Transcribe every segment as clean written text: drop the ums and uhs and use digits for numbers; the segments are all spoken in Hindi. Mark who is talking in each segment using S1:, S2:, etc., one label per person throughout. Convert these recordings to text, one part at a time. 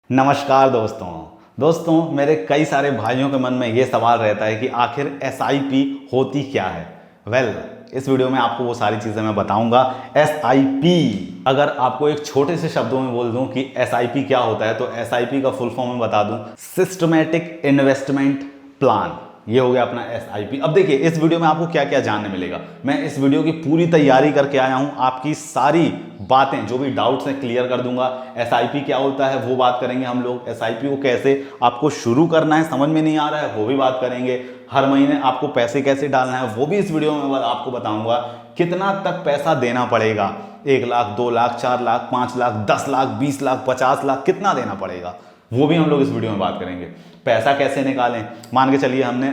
S1: नमस्कार दोस्तों मेरे कई सारे भाइयों के मन में ये सवाल रहता है कि आखिर एसआईपी होती क्या है। इस वीडियो में आपको वो सारी चीज़ें मैं बताऊंगा। एसआईपी अगर आपको एक छोटे से शब्दों में बोल दूं कि एसआईपी क्या होता है तो एसआईपी का फुल फॉर्म में बता दूं, सिस्टमैटिक इन्वेस्टमेंट प्लान। ये हो गया अपना एसआईपी। अब देखिए इस वीडियो में आपको क्या क्या जानने मिलेगा। मैं इस वीडियो की पूरी तैयारी करके आया हूं, आपकी सारी बातें जो भी डाउट्स हैं क्लियर कर दूंगा। एसआईपी क्या होता है वो बात करेंगे हम लोग। एसआईपी को कैसे आपको शुरू करना है, समझ में नहीं आ रहा है वो भी बात करेंगे। हर महीने आपको पैसे कैसे डालना है वो भी इस वीडियो में आपको बताऊंगा। कितना तक पैसा देना पड़ेगा, 1 लाख 2 लाख 4 लाख 5 लाख 10 लाख 20 लाख 50 लाख कितना देना पड़ेगा वो भी हम लोग इस वीडियो में बात करेंगे। पैसा कैसे निकालें, मान के चलिए हमने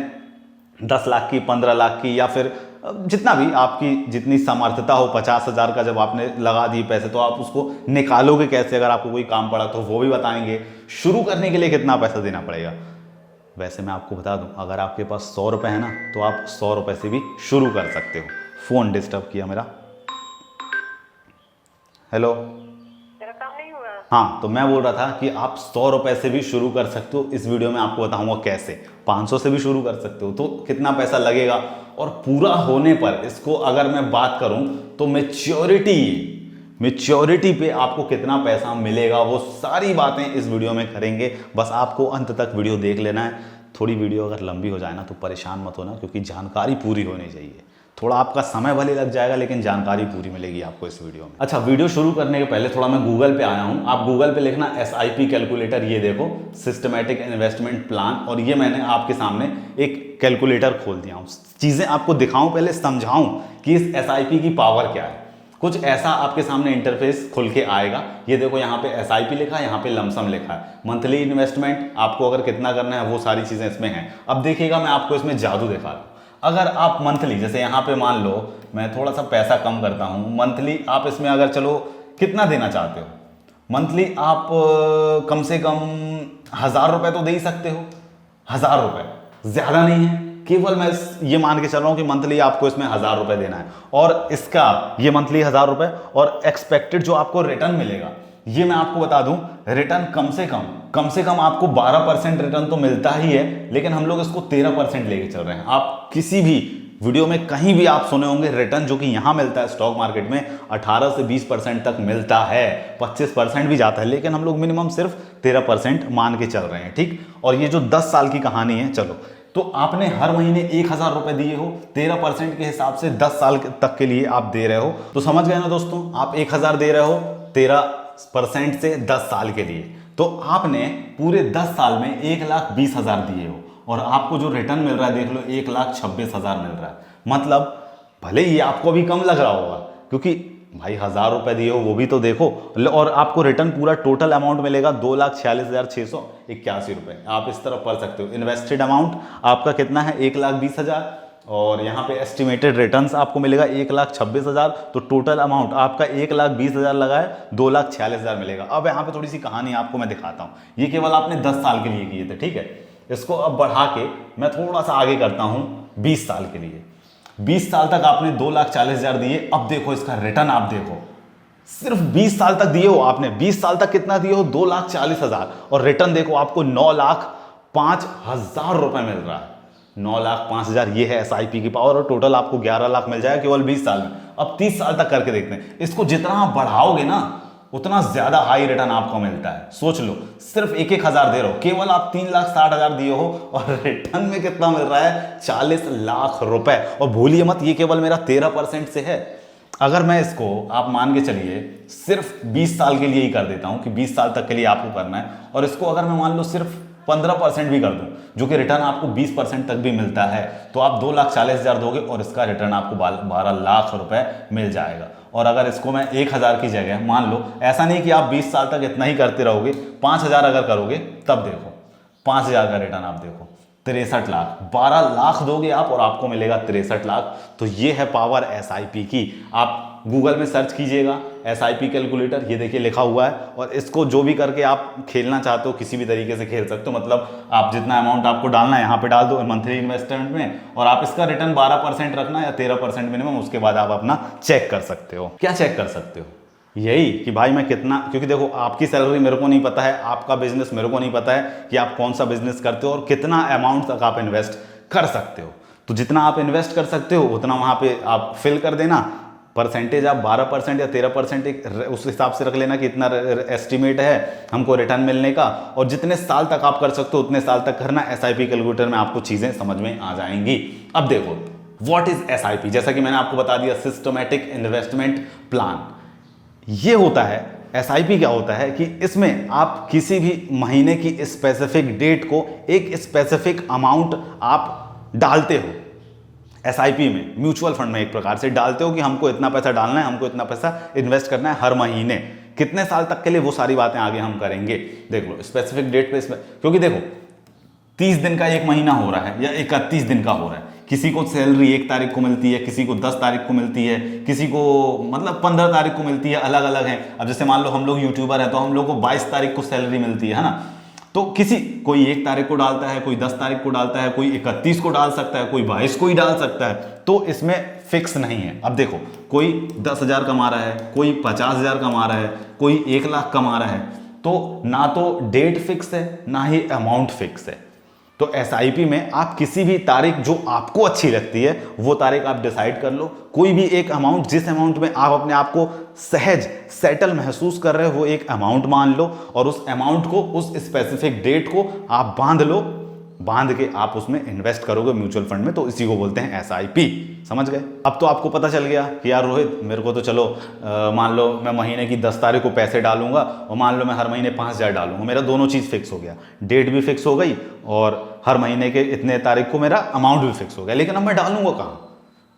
S1: 10 लाख की 15 लाख की या फिर जितना भी आपकी जितनी सामर्थ्यता हो, 50,000 का जब आपने लगा दी पैसे तो आप उसको निकालोगे कैसे, अगर आपको कोई काम पड़ा तो वो भी बताएंगे। शुरू करने के लिए कितना पैसा देना पड़ेगा। वैसे मैं आपको बता दूं, अगर आपके पास 100 रुपये है ना तो आप 100 रुपये से भी शुरू कर सकते हो। फ़ोन डिस्टर्ब किया मेरा। हेलो, हाँ, तो मैं बोल रहा था कि आप 100 रुपये से भी शुरू कर सकते हो। इस वीडियो में आपको बताऊंगा कैसे। 500 से भी शुरू कर सकते हो तो कितना पैसा लगेगा, और पूरा होने पर इसको अगर मैं बात करूं तो मेच्योरिटी पे आपको कितना पैसा मिलेगा वो सारी बातें इस वीडियो में करेंगे। बस आपको अंत तक वीडियो देख लेना है। थोड़ी वीडियो अगर लंबी हो जाए ना तो परेशान मत होना, क्योंकि जानकारी पूरी होनी चाहिए। थोड़ा आपका समय भले लग जाएगा लेकिन जानकारी पूरी मिलेगी आपको इस वीडियो में। अच्छा, वीडियो शुरू करने के पहले थोड़ा मैं गूगल पे आया हूँ। आप गूगल पे लिखना एसआईपी कैलकुलेटर, ये देखो सिस्टमैटिक इन्वेस्टमेंट प्लान, और ये मैंने आपके सामने एक कैलकुलेटर खोल दिया हूँ। चीज़ें आपको दिखाऊं, पहले समझाऊं कि इस एसआईपी की पावर क्या है। कुछ ऐसा आपके सामने इंटरफेस खुल के आएगा। ये देखो यहाँ पे एसआईपी लिखा है, यहाँ पे लमसम लिखा है। मंथली इन्वेस्टमेंट आपको अगर कितना करना है वो सारी चीज़ें इसमें हैं। अब देखिएगा मैं आपको इसमें जादू दिखा दूँ। अगर आप मंथली, जैसे यहाँ पे मान लो मैं थोड़ा सा पैसा कम करता हूँ, मंथली आप इसमें अगर चलो कितना देना चाहते हो, मंथली आप कम से कम 1000 रुपये तो दे ही सकते हो। 1000 रुपये ज़्यादा नहीं है। केवल मैं ये मान के चल रहा हूँ कि मंथली आपको इसमें 1000 रुपये देना है, और इसका ये मंथली 1000 रुपये और एक्सपेक्टेड जो आपको रिटर्न मिलेगा, ये मैं आपको बता दूं, रिटर्न कम से कम आपको 12% रिटर्न तो मिलता ही है, लेकिन हम लोग इसको 13% लेके चल रहे हैं। आप किसी भी वीडियो में कहीं भी आप सुने होंगे रिटर्न जो कि यहां मिलता है स्टॉक मार्केट में 18 से 20% तक मिलता है, 25% भी जाता है, लेकिन हम लोग मिनिमम सिर्फ 13% मान के चल रहे हैं। ठीक, और ये जो 10 साल की कहानी है, चलो तो आपने हर महीने 1000 रुपए दिए हो, 13% के हिसाब से 10 साल तक के लिए आप दे रहे हो, तो समझ गए ना दोस्तों। आप 1000 दे रहे हो 13% से 10 साल के लिए, तो आपने पूरे 10 साल में 1,20,000 दिए हो, और आपको जो रिटर्न मिल रहा है देख लो 1,26,000 मिल रहा है। मतलब भले ही आपको भी कम लग रहा होगा, क्योंकि भाई 1000 रुपए दिए हो वो भी तो देखो, और आपको रिटर्न पूरा टोटल अमाउंट मिलेगा 2,46,681 रुपए। आप इस तरफ पढ़ सकते हो। इन्वेस्टेड अमाउंट आपका कितना है, 1,20,000, और यहाँ पे एस्टिमेटेड रिटर्न्स आपको मिलेगा 1,26,000। तो टोटल अमाउंट आपका 1,20,000 लगा है, 2,46,000 मिलेगा। अब यहाँ पे थोड़ी सी कहानी आपको मैं दिखाता हूँ। ये केवल आपने 10 साल के लिए किए थे, ठीक है। इसको अब बढ़ा के मैं थोड़ा सा आगे करता हूँ 20 साल के लिए। 20 साल तक आपने 2,40,000 दिए। अब देखो इसका रिटर्न, आप देखो सिर्फ 20 साल तक दिए हो आपने। 20 साल तक कितना दिए हो, 2,40,000, और रिटर्न देखो आपको 9,05,000 रुपए मिल रहा है। 9,05,000 ये है एसआईपी की पावर, और टोटल आपको 11 लाख मिल जाएगा केवल 20 साल में। अब 30 साल तक करके देखते हैं। इसको जितना आप बढ़ाओगे ना उतना ज्यादा हाई रिटर्न आपको मिलता है। सोच लो, सिर्फ 1,000 दे रहे हो, केवल आप 3,60,000 दिए हो, और रिटर्न में कितना मिल रहा है, 40 लाख रुपए। और भूलिए मत ये केवल मेरा 13% से है। अगर मैं इसको आप मान के चलिए सिर्फ 20 साल के लिए ही कर देता हूं कि 20 साल तक के लिए आपको करना है, और इसको अगर मैं मान लो सिर्फ 15% भी कर दूं, जो कि रिटर्न आपको 20% तक भी मिलता है, तो आप 2,40,000 दोगे और इसका रिटर्न आपको 12 लाख रुपए मिल जाएगा। और अगर इसको मैं 1,000 की जगह मान लो, ऐसा नहीं कि आप 20 साल तक इतना ही करते रहोगे, 5,000 अगर करोगे तब देखो 5,000 का रिटर्न आप देखो 63 लाख। 12 लाख दोगे आप और आपको मिलेगा 63 लाख। तो ये है पावर एसआईपी की। आप गूगल में सर्च कीजिएगा एसआईपी कैलकुलेटर, ये देखिए लिखा हुआ है, और इसको जो भी करके आप खेलना चाहते हो किसी भी तरीके से खेल सकते हो। मतलब आप जितना अमाउंट आपको डालना है यहाँ पे डाल दो मंथली इन्वेस्टमेंट में, और आप इसका रिटर्न 12% रखना या 13% मिनिमम, उसके बाद आप अपना चेक कर सकते हो। क्या चेक कर सकते हो, यही कि भाई मैं कितना, क्योंकि देखो आपकी सैलरी मेरे को नहीं पता है, आपका बिजनेस मेरे को नहीं पता है कि आप कौन सा बिजनेस करते हो और कितना अमाउंट तक आप इन्वेस्ट कर सकते हो। तो जितना आप इन्वेस्ट कर सकते हो उतना वहाँ पे आप फिल कर देना, परसेंटेज आप 12% या 13% उस हिसाब से रख लेना कि इतना एस्टिमेट है हमको रिटर्न मिलने का, और जितने साल तक आप कर सकते हो उतने साल तक करना। एसआईपी कैलकुलेटर में आपको चीज़ें समझ में आ जाएंगी। अब देखो व्हाट इज एसआईपी, जैसा कि मैंने आपको बता दिया, सिस्टमैटिक इन्वेस्टमेंट प्लान। ये होता है एसआईपी, क्या होता है कि इसमें आप किसी भी महीने की स्पेसिफिक डेट को एक स्पेसिफिक अमाउंट आप डालते हो एसआईपी में, म्यूचुअल फंड में एक प्रकार से डालते हो कि हमको इतना पैसा डालना है, हमको इतना पैसा इन्वेस्ट करना है हर महीने, कितने साल तक के लिए, वो सारी बातें आगे हम करेंगे। देख लो स्पेसिफिक डेट पे, क्योंकि देखो 30 दिन का एक महीना हो रहा है या 31 दिन का हो रहा है, किसी को सैलरी 1 तारीख को मिलती है, किसी को 10 तारीख को मिलती है, किसी को मतलब 15 तारीख को मिलती है, अलग अलग है। अब जैसे मान लो हम लोग यूट्यूबर हैं तो हम लोग को 22 तारीख को सैलरी मिलती है ना, तो कोई 1 तारीख को डालता है, कोई 10 तारीख को डालता है, कोई 31 को डाल सकता है, कोई 22 को ही डाल सकता है, तो इसमें फिक्स नहीं है। अब देखो कोई 10,000 कमा रहा है, कोई 50,000 कमा रहा है, कोई 1 लाख कमा रहा है, तो ना तो डेट फिक्स है ना ही अमाउंट फिक्स है। तो एसआईपी में आप किसी भी तारीख जो आपको अच्छी लगती है वो तारीख आप डिसाइड कर लो, कोई भी एक अमाउंट, जिस अमाउंट में आप अपने आप को सहज सेटल महसूस कर रहे हो वो एक अमाउंट मान लो, और उस अमाउंट को, उस स्पेसिफिक डेट को आप बांध लो, बांध के आप उसमें इन्वेस्ट करोगे म्यूचुअल फंड में, तो इसी को बोलते हैं एसआईपी। समझ गए? अब तो आपको पता चल गया कि यार रोहित मेरे को तो चलो मान लो मैं महीने की 10 तारीख को पैसे डालूंगा और मान लो मैं हर महीने 5,000 डालूंगा, मेरा दोनों चीज़ फिक्स हो गया, डेट भी फिक्स हो गई और हर महीने के इतने तारीख को मेरा अमाउंट भी फिक्स हो गया। लेकिन अब मैं डालूंगा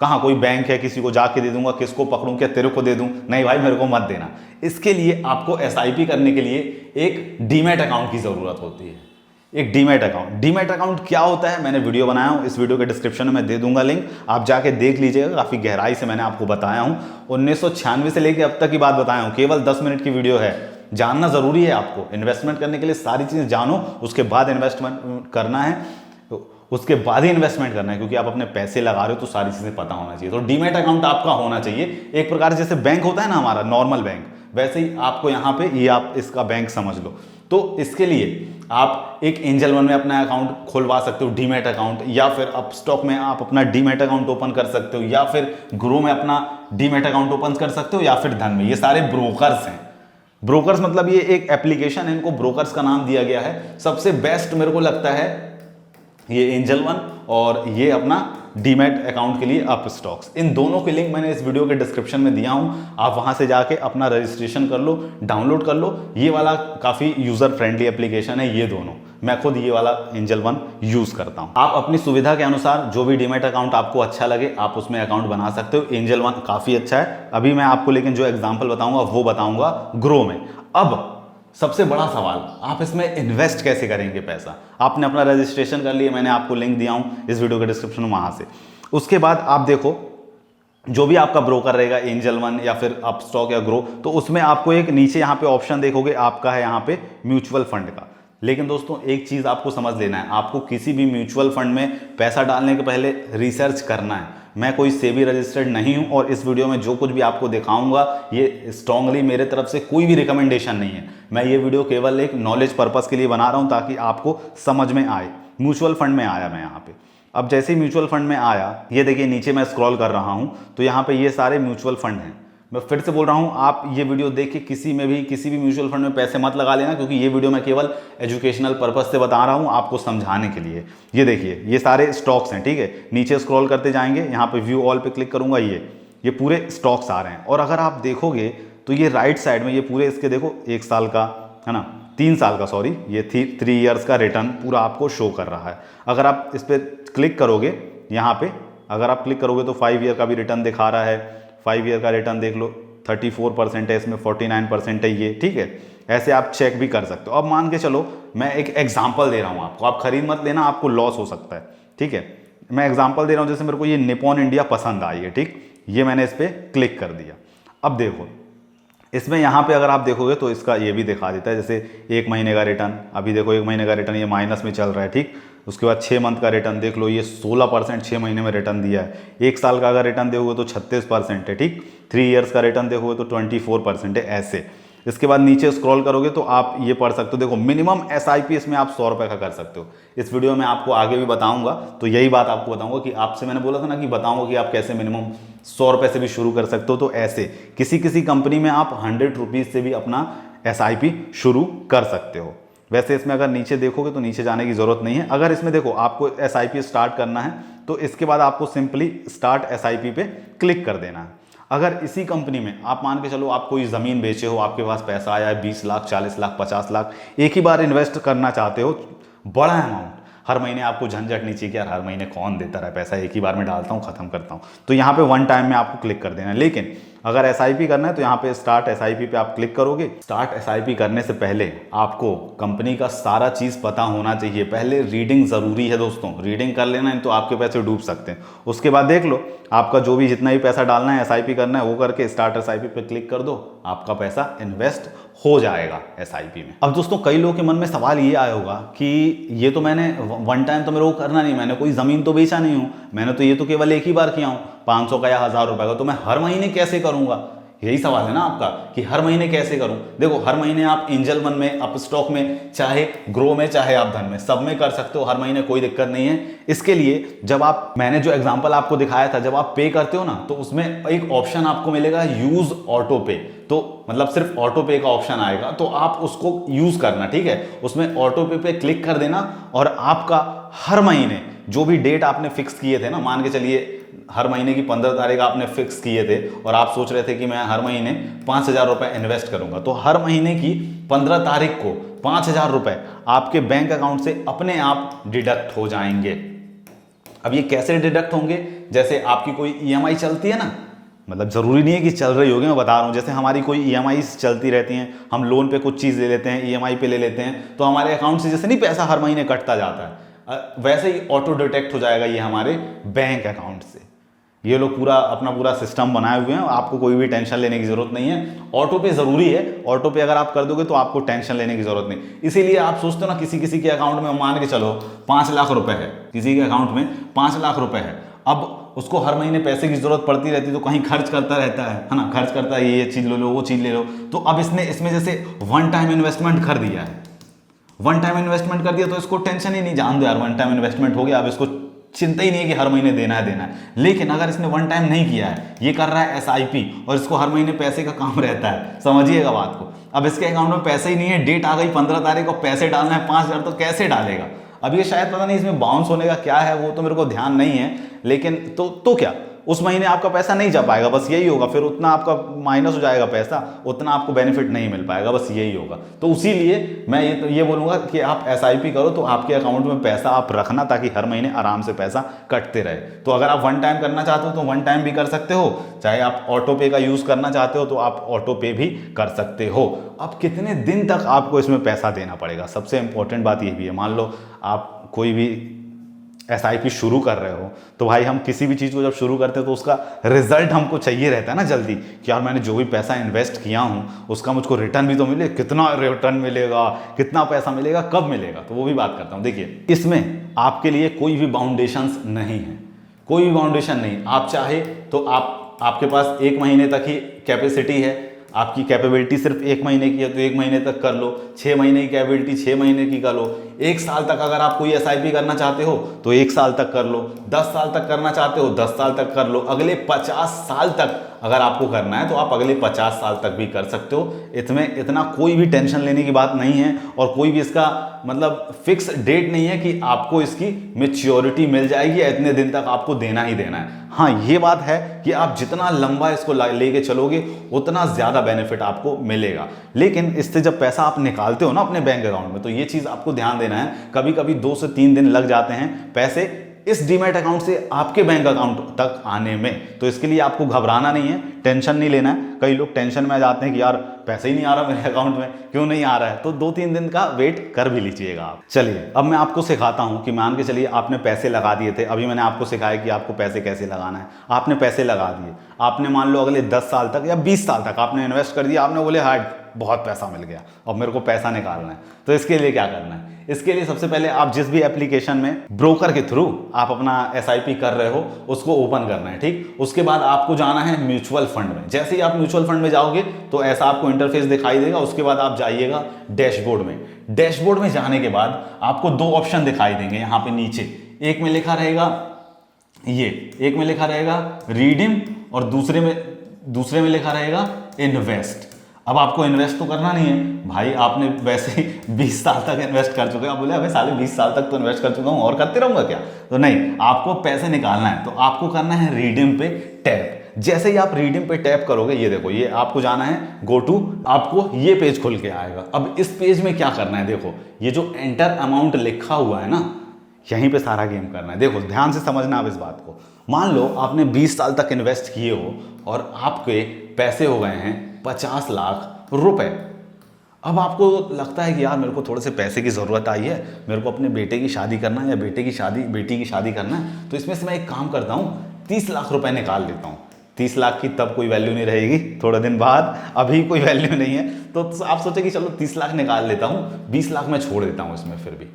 S1: कहाँ? कोई बैंक है, किसी को जाके दे दूंगा, किसको पकड़ूं, क्या तेरे को दे दूं? नहीं भाई मेरे को मत देना। इसके लिए आपको एसआईपी करने के लिए एक डीमैट अकाउंट की जरूरत होती है। एक डीमैट अकाउंट, डीमैट अकाउंट क्या होता है मैंने वीडियो बनाया हूं, इस वीडियो के डिस्क्रिप्शन में मैं दे दूंगा लिंक, आप जाके देख लीजिएगा, काफी गहराई से मैंने आपको बताया हूं। 1996 से लेकर अब तक की बात बताया हूं, केवल 10 मिनट की वीडियो है। जानना जरूरी है आपको, इन्वेस्टमेंट करने के लिए सारी चीजें जानो, उसके बाद इन्वेस्टमेंट करना है, उसके बाद ही इन्वेस्टमेंट करना है, क्योंकि आप अपने पैसे लगा रहे हो तो सारी चीजें पता होना चाहिए। तो डीमैट अकाउंट आपका होना चाहिए, एक प्रकार जैसे बैंक होता है ना हमारा नॉर्मल बैंक, वैसे ही आपको यहाँ पे ये आप इसका बैंक समझ लो। तो इसके लिए आप एक एंजल वन में अपना अकाउंट खोलवा सकते हो, डीमैट अकाउंट, या फिर अपस्टॉक में आप अपना डीमैट अकाउंट ओपन कर सकते हो, या फिर ग्रो में अपना डीमैट अकाउंट ओपन कर सकते हो, या फिर धन में। ये सारे ब्रोकर्स हैं। ब्रोकर्स मतलब ये एक एप्लीकेशन है, इनको ब्रोकर्स का नाम दिया गया है। सबसे बेस्ट मेरे को लगता है ये एंजल वन और ये अपना डीमैट अकाउंट के लिए अपस्टॉक्स। इन दोनों के लिंक मैंने इस वीडियो के डिस्क्रिप्शन में दिया हूं, आप वहां से जाके अपना रजिस्ट्रेशन कर लो, डाउनलोड कर लो। ये वाला काफ़ी यूज़र फ्रेंडली एप्लीकेशन है, ये दोनों। मैं खुद ये वाला एंजल वन यूज़ करता हूं। आप अपनी सुविधा के अनुसार जो भी डीमैट अकाउंट आपको अच्छा लगे आप उसमें अकाउंट बना सकते हो। एंजल वन काफ़ी अच्छा है। अभी मैं आपको लेकिन जो एग्जाम्पल बताऊंगा वो बताऊंगा ग्रो में। अब सबसे बड़ा सवाल, आप इसमें इन्वेस्ट कैसे करेंगे पैसा? आपने अपना रजिस्ट्रेशन कर लिया, मैंने आपको लिंक दिया हूं इस वीडियो के डिस्क्रिप्शन में, वहां से। उसके बाद आप देखो जो भी आपका ब्रोकर रहेगा, एंजल वन या फिर अपस्टॉक या ग्रो, तो उसमें आपको एक नीचे यहाँ पे ऑप्शन देखोगे, आपका है यहाँ पे म्यूचुअल फंड का। लेकिन दोस्तों एक चीज आपको समझ लेना है, आपको किसी भी म्यूचुअल फंड में पैसा डालने के पहले रिसर्च करना है। मैं कोई सेबी रजिस्टर्ड नहीं हूं और इस वीडियो में जो कुछ भी आपको दिखाऊंगा ये स्ट्रांगली मेरे तरफ से कोई भी रिकमेंडेशन नहीं है। मैं ये वीडियो केवल एक नॉलेज पर्पस के लिए बना रहा हूं ताकि आपको समझ में आए। म्यूचुअल फंड में आया मैं यहाँ पे, अब जैसे ही म्यूचुअल फंड में आया, ये देखिए नीचे मैं स्क्रॉल कर रहा हूँ तो यहाँ पे ये सारे म्यूचुअल फंड हैं। मैं फिर से बोल रहा हूँ, आप ये वीडियो देख के किसी भी म्यूचुअल फंड में पैसे मत लगा लेना, क्योंकि ये वीडियो मैं केवल एजुकेशनल पर्पस से बता रहा हूँ, आपको समझाने के लिए। ये देखिए ये सारे स्टॉक्स हैं, ठीक है। नीचे स्क्रॉल करते जाएंगे, यहाँ पे व्यू ऑल पे क्लिक करूंगा, ये पूरे स्टॉक्स आ रहे हैं। और अगर आप देखोगे तो ये राइट साइड में ये पूरे इसके देखो 1 साल का है ना, 3 साल का, सॉरी, ये 3 ईयर्स का रिटर्न पूरा आपको शो कर रहा है। अगर आप इस पर क्लिक करोगे, यहाँ पे अगर आप क्लिक करोगे तो 5 ईयर का भी रिटर्न दिखा रहा है। 5 ईयर का रिटर्न देख लो, 34% है इसमें, 49% है ये, ठीक है। ऐसे आप चेक भी कर सकते हो। अब मान के चलो मैं एक एग्जांपल दे रहा हूँ आपको, आप खरीद मत लेना, आपको लॉस हो सकता है, ठीक है। मैं एग्जांपल दे रहा हूँ, जैसे मेरे को ये निपॉन इंडिया पसंद आई है, ठीक, ये मैंने इस पर क्लिक कर दिया। अब देखो इसमें यहाँ पे अगर आप देखोगे तो इसका ये भी दिखा देता है, जैसे 1 महीने का रिटर्न। अभी देखो 1 महीने का रिटर्न ये माइनस में चल रहा है, ठीक। उसके बाद 6 मंथ का रिटर्न देख लो, ये 16% 6 महीने में रिटर्न दिया है। 1 साल का अगर रिटर्न देखोगे तो 36% है, ठीक। 3 ईयर्स का रिटर्न देखोगे तो 24% है, ऐसे। इसके बाद नीचे स्क्रॉल करोगे तो आप ये पढ़ सकते हो, देखो मिनिमम SIP इसमें आप 100 रुपये का कर सकते हो। इस वीडियो में आपको आगे भी बताऊंगा, तो यही बात आपको बताऊंगा कि आपसे मैंने बोला था ना कि बताऊंगा कि आप कैसे मिनिमम 100 रुपये से भी शुरू कर सकते हो। तो ऐसे किसी किसी कंपनी में आप 100 रुपीज़ से भी अपना SIP शुरू कर सकते हो। वैसे इसमें अगर नीचे देखोगे तो नीचे जाने की ज़रूरत नहीं है। अगर इसमें देखो आपको SIP स्टार्ट करना है तो इसके बाद आपको सिंपली स्टार्ट SIP पे क्लिक कर देना है। अगर इसी कंपनी में आप मान के चलो आप कोई ज़मीन बेचे हो, आपके पास पैसा आया है 20 लाख 40 लाख 50 लाख, एक ही बार इन्वेस्ट करना चाहते हो बड़ा अमाउंट, हर महीने आपको झंझट नहीं चाहिए कि यार हर महीने कौन देता रहा पैसा, एक ही बार में डालता हूँ ख़त्म करता हूँ, तो यहाँ पे वन टाइम में आपको क्लिक कर देना है। लेकिन अगर SIP करना है तो यहाँ पे स्टार्ट SIP पे आप क्लिक करोगे। स्टार्ट SIP करने से पहले आपको कंपनी का सारा चीज़ पता होना चाहिए। पहले रीडिंग ज़रूरी है दोस्तों, रीडिंग कर लेना, नहीं तो आपके पैसे डूब सकते हैं। उसके बाद देख लो आपका जो भी जितना भी पैसा डालना है SIP करना है वो करके स्टार्ट SIP पे क्लिक कर दो, आपका पैसा इन्वेस्ट हो जाएगा SIP में। अब दोस्तों कई लोगों के मन में सवाल ये आया होगा कि ये तो मैंने वन टाइम तो मेरे को करना नहीं, मैंने कोई ज़मीन तो बेचा नहीं हूँ, मैंने तो ये तो केवल एक ही बार किया हूँ 500 का या 1000 रुपये का, तो मैं हर महीने कैसे करूँगा? यही सवाल है ना आपका कि हर महीने कैसे करूं। देखो हर महीने आप एंजल वन में, अप स्टॉक में, चाहे ग्रो में, चाहे आप धन में, सब में कर सकते हो हर महीने, कोई दिक्कत नहीं है। इसके लिए जब आप, मैंने जो एग्जांपल आपको दिखाया था, जब आप पे करते हो ना तो उसमें एक ऑप्शन आपको मिलेगा यूज ऑटो पे, तो मतलब सिर्फ ऑटो पे का ऑप्शन आएगा, तो आप उसको यूज करना, ठीक है। उसमें ऑटो पे क्लिक कर देना और आपका हर महीने जो भी डेट आपने फिक्स किए थे ना, मान के चलिए हर महीने की 15 तारीख आपने फिक्स किए थे और आप सोच रहे थे कि मैं हर महीने 5000 रुपये इन्वेस्ट करूंगा, तो हर महीने की 15 तारीख को 5000 रुपये आपके बैंक अकाउंट से अपने आप डिडक्ट हो जाएंगे। अब ये कैसे डिडक्ट होंगे? जैसे आपकी कोई EMI चलती है ना, मतलब ज़रूरी नहीं है कि चल रही होगी, मैं बता रहा हूँ, जैसे हमारी कोई EMI चलती रहती हैं, हम लोन पे कुछ चीज़ ले लेते हैं, EMI पे ले लेते हैं, तो हमारे अकाउंट से जैसे नहीं पैसा हर महीने कटता जाता है, वैसे ही ऑटो डिटेक्ट हो जाएगा ये हमारे बैंक अकाउंट से। ये लोग पूरा अपना पूरा सिस्टम बनाए हुए हैं, आपको कोई भी टेंशन लेने की जरूरत नहीं है। ऑटो पे ज़रूरी है, ऑटो पे अगर आप कर दोगे तो आपको टेंशन लेने की जरूरत नहीं। इसीलिए आप सोचते हो ना किसी किसी के अकाउंट में मान के चलो 5 लाख रुपए है, किसी के अकाउंट में 5 लाख रुपए है, अब उसको हर महीने पैसे की जरूरत पड़ती रहती है, तो कहीं खर्च करता रहता है ना, खर्च करता है, ये चीज़ ले लो वो चीज़ ले लो। तो अब इसने इसमें जैसे वन टाइम इन्वेस्टमेंट कर दिया है, वन टाइम इन्वेस्टमेंट कर दिया तो इसको टेंशन ही नहीं, जान दो यार वन टाइम इन्वेस्टमेंट हो गया, अब इसको चिंता ही नहीं है कि हर महीने देना है। लेकिन अगर इसने वन टाइम नहीं किया है, ये कर रहा है SIP और इसको हर महीने पैसे का काम रहता है, समझिएगा बात को। अब इसके अकाउंट में पैसे ही नहीं है, डेट आ गई 15 तारीख को, पैसे डालना है 5000, तो कैसे डालेगा? अब ये शायद पता नहीं इसमें बाउंस होने का क्या है, वो तो मेरे को ध्यान नहीं है, लेकिन तो क्या उस महीने आपका पैसा नहीं जा पाएगा, बस यही होगा, फिर उतना आपका माइनस हो जाएगा पैसा, उतना आपको बेनिफिट नहीं मिल पाएगा, बस यही होगा। तो उसीलिए मैं ये बोलूँगा कि आप SIP करो तो आपके अकाउंट में पैसा आप रखना, ताकि हर महीने आराम से पैसा कटते रहे। तो अगर आप वन टाइम करना चाहते हो तो वन टाइम भी कर सकते हो, चाहे आप ऑटो पे का यूज़ करना चाहते हो तो आप ऑटो पे भी कर सकते हो। अब कितने दिन तक आपको इसमें पैसा देना पड़ेगा, सबसे इंपॉर्टेंट बात ये भी है। मान लो आप कोई भी SIP शुरू कर रहे हो, तो भाई हम किसी भी चीज़ को जब शुरू करते हैं तो उसका रिजल्ट हमको चाहिए रहता है ना जल्दी, कि यार मैंने जो भी पैसा इन्वेस्ट किया हूँ उसका मुझको रिटर्न भी तो मिले, कितना रिटर्न मिलेगा, कितना पैसा मिलेगा, कब मिलेगा, तो वो भी बात करता हूँ। देखिए इसमें आपके लिए कोई भी बाउंडेशंस नहीं है, कोई भी बाउंडेशन नहीं। आप चाहे तो आपके पास 1 महीने तक ही कैपेसिटी है, आपकी कैपेबिलिटी सिर्फ 1 महीने की है तो 1 महीने तक कर लो, 6 महीने की कैपेबिलिटी 6 महीने की कर लो, 1 साल तक अगर आप कोई SIP करना चाहते हो तो 1 साल तक कर लो, 10 साल तक करना चाहते हो 10 साल तक कर लो, अगले 50 साल तक अगर आपको करना है तो आप अगले 50 साल तक भी कर सकते हो। इसमें इतना कोई भी टेंशन लेने की बात नहीं है और कोई भी इसका मतलब फिक्स डेट नहीं है कि आपको इसकी मैच्योरिटी मिल जाएगी या इतने दिन तक आपको देना ही देना है। हाँ ये बात है कि आप जितना लंबा इसको लेके चलोगे उतना ज़्यादा बेनिफिट आपको मिलेगा, लेकिन इससे जब पैसा आप निकालते हो ना अपने बैंक अकाउंट में, तो ये चीज़ आपको ध्यान देना है, कभी कभी 2 से 3 दिन लग जाते हैं पैसे इस डीमैट अकाउंट से आपके बैंक अकाउंट तक आने में। तो इसके लिए आपको घबराना नहीं है, टेंशन नहीं लेना है। कई लोग टेंशन में आ जाते हैं कि यार पैसे ही नहीं आ रहा मेरे अकाउंट में, क्यों नहीं आ रहा है, तो 2-3 दिन का वेट कर भी लीजिएगा आप। चलिए अब मैं आपको सिखाता हूं कि मान के चलिए आपने पैसे लगा दिए थे, अभी मैंने आपको सिखाया कि आपको पैसे कैसे लगाना है। आपने पैसे लगा दिए, आपने मान लो अगले 10 साल तक या 20 साल तक आपने इन्वेस्ट कर दिया, आपने बोले हार्ड बहुत पैसा मिल गया, अब मेरे को पैसा निकालना है। तो इसके लिए क्या करना है, इसके लिए सबसे पहले आप जिस भी एप्लीकेशन में ब्रोकर के थ्रू आप अपना SIP कर रहे हो उसको ओपन करना है, ठीक। उसके बाद आपको जाना है म्यूचुअल फंड में। जैसे ही आप म्यूचुअल फंड में जाओगे तो ऐसा आपको इंटरफेस दिखाई देगा। उसके बाद आप जाइएगा डैशबोर्ड में। डैशबोर्ड में जाने के बाद आपको दो ऑप्शन दिखाई देंगे यहाँ पे नीचे। एक में लिखा रहेगा एक में लिखा रहेगा रिडीम और दूसरे में लिखा रहेगा इन्वेस्ट। अब आपको इन्वेस्ट तो करना नहीं है भाई, आपने वैसे ही 20 साल तक इन्वेस्ट कर चुके हैं। आप बोले अबे साले 20 साल तक तो इन्वेस्ट कर चुका हूं और करते रहूंगा क्या? तो नहीं, आपको पैसे निकालना है तो आपको करना है रिडीम पे टैप। जैसे ही आप रिडीम पे टैप करोगे, ये देखो, ये आपको जाना है गो टू, आपको ये पेज खुल के आएगा। अब इस पेज में क्या करना है, देखो ये जो एंटर अमाउंट लिखा हुआ है ना, यहीं पे सारा गेम करना है। देखो ध्यान से समझना आप इस बात को। मान लो आपने 20 साल तक इन्वेस्ट किए हो और आपके पैसे हो गए हैं 50 लाख रुपए। अब आपको लगता है कि यार मेरे को थोड़े से पैसे की ज़रूरत आई है, मेरे को अपने बेटे की शादी करना है या बेटी की शादी करना है, तो इसमें से मैं एक काम करता हूँ 30 लाख रुपए निकाल लेता हूँ। 30 लाख की तब कोई वैल्यू नहीं रहेगी, थोड़े दिन बाद, अभी कोई वैल्यू नहीं है। तो आप सोचे कि चलो 30 लाख निकाल लेता हूँ, 20 लाख मैं छोड़ देता हूँ इसमें, फिर भी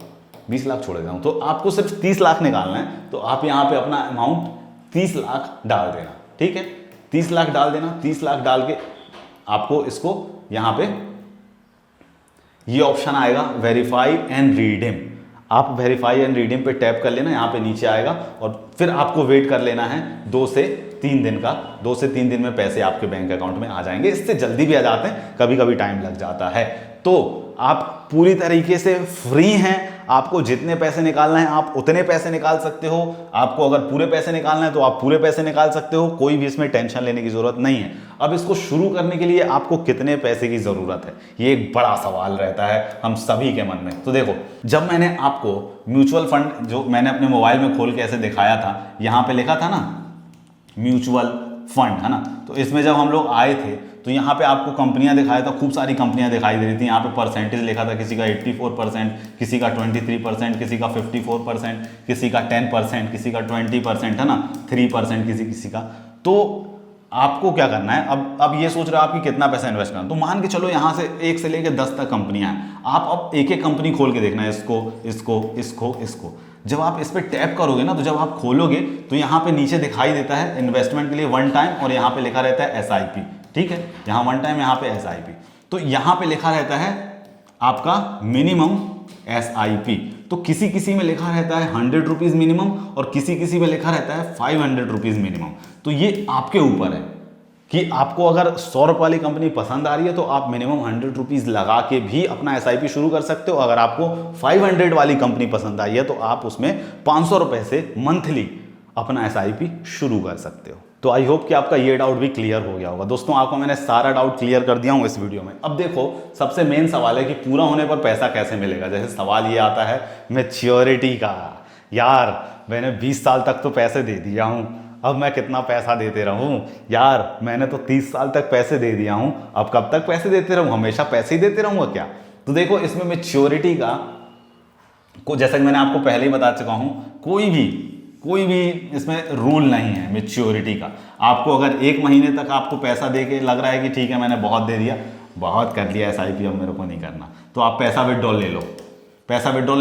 S1: 20 लाख छोड़ देता हूँ। तो आपको सिर्फ 30 लाख निकालना है, तो आप यहाँ पे अपना अमाउंट 30 लाख डाल देना, ठीक है। 30 लाख डाल देना। 30 लाख डाल के आपको इसको यहाँ पे ये ऑप्शन आएगा वेरीफाई एंड रिडीम। आप वेरीफाई एंड रिडीम पे टैप कर लेना, यहाँ पे नीचे आएगा और फिर आपको वेट कर लेना है 2 से 3 दिन का। 2 से 3 दिन में पैसे आपके बैंक अकाउंट में आ जाएंगे। इससे जल्दी भी आ जाते हैं, कभी कभी टाइम लग जाता है। तो आप पूरी तरीके से फ्री हैं। आपको जितने पैसे निकालना है आप उतने पैसे निकाल सकते हो। आपको अगर पूरे पैसे निकालना है तो आप पूरे पैसे निकाल सकते हो, कोई भी इसमें टेंशन लेने की जरूरत नहीं है। अब इसको शुरू करने के लिए आपको कितने पैसे की जरूरत है, ये एक बड़ा सवाल रहता है हम सभी के मन में। तो देखो, जब मैंने आपको म्यूचुअल फंड जो मैंने अपने मोबाइल में खोल के ऐसे दिखाया था, यहाँ पे लिखा था ना म्यूचुअल फंड, है ना। तो इसमें जब हम लोग आए थे तो यहाँ पे आपको कंपनियां दिखाया था, खूब सारी कंपनियां दिखाई दे रही थी। यहाँ पे परसेंटेज लिखा था, किसी का 84%, किसी का 23%, किसी का 54%, किसी का 10%, किसी का 20%, है ना, 3% किसी का। तो आपको क्या करना है, अब ये सोच रहे हो आप कि कितना पैसा इन्वेस्ट करना, तो मान के चलो यहाँ से 1 से लेकर 10 तक कंपनियां हैं। आप अब एक एक कंपनी खोल के देखना है, इसको। जब आप इस पर टैप करोगे ना, तो जब आप खोलोगे तो यहाँ पे नीचे दिखाई देता है इन्वेस्टमेंट के लिए 1 टाइम और यहाँ पे लिखा रहता है SIP, ठीक है। यहाँ 1 टाइम, यहाँ पे SIP। तो यहाँ पे लिखा रहता है आपका मिनिमम SIP। तो किसी में लिखा रहता है 100 रुपीज़ मिनिमम और किसी में लिखा रहता है 500 रुपीज़ मिनिमम। तो ये आपके ऊपर है कि आपको अगर 100 रुपये वाली कंपनी पसंद आ रही है तो आप मिनिमम 100 रुपीज़ लगा के भी अपना SIP शुरू कर सकते हो। अगर आपको 500 वाली कंपनी पसंद आई है तो आप उसमें 500 रुपये से मंथली अपना SIP शुरू कर सकते हो। तो आई होप कि आपका ये डाउट भी क्लियर हो गया होगा। दोस्तों, आपको मैंने सारा डाउट क्लियर कर दिया हूँ इस वीडियो में। अब देखो, सबसे मेन सवाल है कि पूरा होने पर पैसा कैसे मिलेगा। जैसे सवाल ये आता है मैच्योरिटी का, यार मैंने 20 साल तक तो पैसे दे दिया हूँ, अब मैं कितना पैसा देते रहूं, यार मैंने तो 30 साल तक पैसे दे दिया हूं, अब कब तक पैसे देते रहूं, हमेशा पैसे ही देते रहूंगा क्या? तो देखो, इसमें मैच्योरिटी का जैसा कि मैंने आपको पहले ही बता चुका हूं, कोई भी इसमें रूल नहीं है मैच्योरिटी का। आपको अगर 1 महीने तक आपको पैसा दे के लग रहा है कि ठीक है मैंने बहुत दे दिया, बहुत कर लिया SIP, अब मेरे को नहीं करना, तो आप पैसा विड्रॉल ले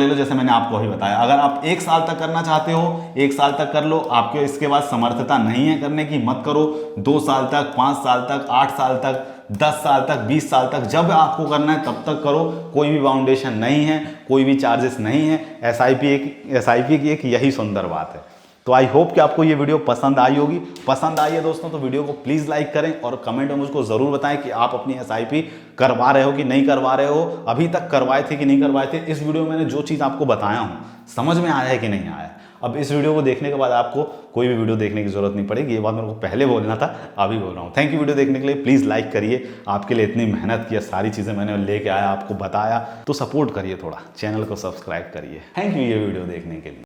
S1: लो। जैसे मैंने आपको अभी बताया। अगर आप 1 साल तक करना चाहते हो, 1 साल तक कर लो। आपके इसके बाद समर्थता नहीं है करने की, मत करो। 2 साल तक, 5 साल तक, 8 साल तक, 10 साल तक, 20 साल तक, जब आपको करना है तब तक करो। कोई भी बाउंडेशन नहीं है, कोई भी चार्जेस नहीं है। SIP की एक यही सुंदर बात है। तो आई होप कि आपको ये वीडियो पसंद आई होगी। पसंद आई है दोस्तों तो वीडियो को प्लीज़ लाइक करें और कमेंट में मुझको ज़रूर बताएं कि आप अपनी SIP करवा रहे हो कि नहीं करवा रहे हो, अभी तक करवाए थे कि नहीं करवाए थे। इस वीडियो में मैंने जो चीज़ आपको बताया हूँ, समझ में आया है कि नहीं आया। अब इस वीडियो को देखने के बाद आपको कोई भी वीडियो देखने की जरूरत नहीं पड़ेगी। ये बात मेरे को पहले बोलना था, अभी बोल रहा हूँ। थैंक यू वीडियो देखने के लिए। प्लीज़ लाइक करिए, आपके लिए इतनी मेहनत की, सारी चीज़ें मैंने लेके आया, आपको बताया, तो सपोर्ट करिए, थोड़ा चैनल को सब्सक्राइब करिए। थैंक यू ये वीडियो देखने के लिए।